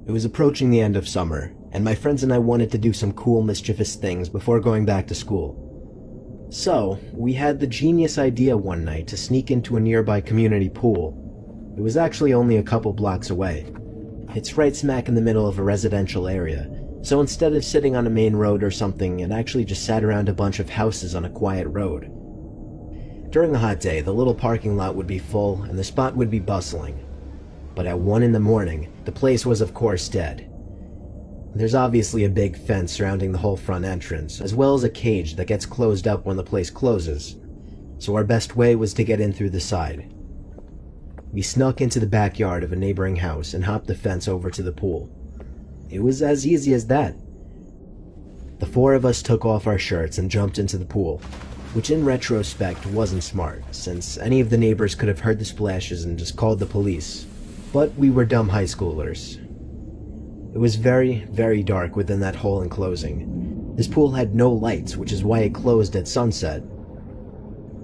It was approaching the end of summer, and my friends and I wanted to do some cool, mischievous things before going back to school. So, we had the genius idea one night to sneak into a nearby community pool. It was actually only a couple blocks away. It's right smack in the middle of a residential area, so instead of sitting on a main road or something, it actually just sat around a bunch of houses on a quiet road. During a hot day, the little parking lot would be full and the spot would be bustling. But at 1 in the morning, the place was of course dead. There's obviously a big fence surrounding the whole front entrance, as well as a cage that gets closed up when the place closes, so our best way was to get in through the side. We snuck into the backyard of a neighboring house and hopped the fence over to the pool. It was as easy as that. The 4 of us took off our shirts and jumped into the pool, which in retrospect wasn't smart, since any of the neighbors could have heard the splashes and just called the police. But we were dumb high schoolers. It was very, very dark within that whole enclosing. This pool had no lights, which is why it closed at sunset.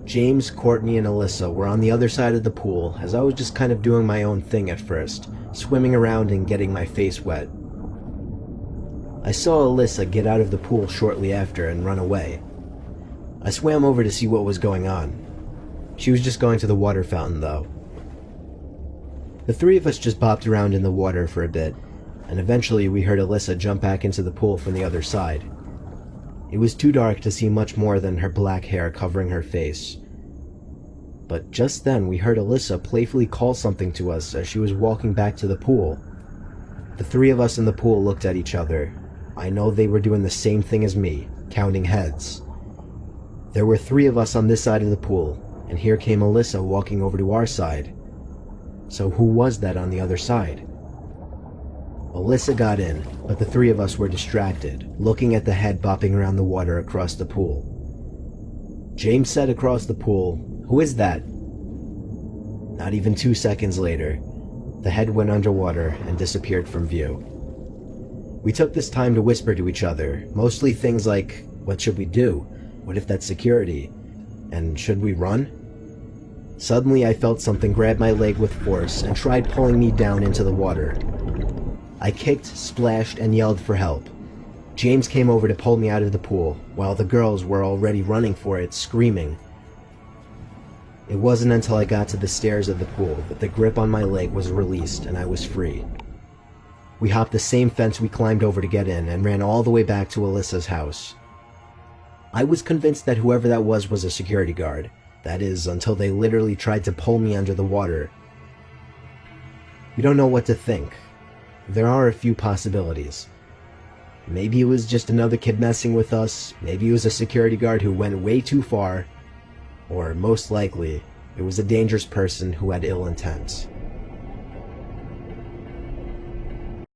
James, Courtney, and Alyssa were on the other side of the pool, as I was just kind of doing my own thing at first, swimming around and getting my face wet. I saw Alyssa get out of the pool shortly after and run away. I swam over to see what was going on. She was just going to the water fountain, though. The 3 of us just bopped around in the water for a bit, and eventually we heard Alyssa jump back into the pool from the other side. It was too dark to see much more than her black hair covering her face. But just then we heard Alyssa playfully call something to us as she was walking back to the pool. The 3 of us in the pool looked at each other. I know they were doing the same thing as me, counting heads. There were 3 of us on this side of the pool, and here came Alyssa walking over to our side. So who was that on the other side? Alyssa got in, but the 3 of us were distracted, looking at the head bopping around the water across the pool. James said across the pool, "Who is that?" Not even 2 seconds later, the head went underwater and disappeared from view. We took this time to whisper to each other, mostly things like, what should we do? What if that's security? And should we run? Suddenly I felt something grab my leg with force and tried pulling me down into the water. I kicked, splashed, and yelled for help. James came over to pull me out of the pool, while the girls were already running for it, screaming. It wasn't until I got to the stairs of the pool that the grip on my leg was released and I was free. We hopped the same fence we climbed over to get in and ran all the way back to Alyssa's house. I was convinced that whoever that was a security guard. That is, until they literally tried to pull me under the water. We don't know what to think. There are a few possibilities. Maybe it was just another kid messing with us, maybe it was a security guard who went way too far, or most likely, it was a dangerous person who had ill intent.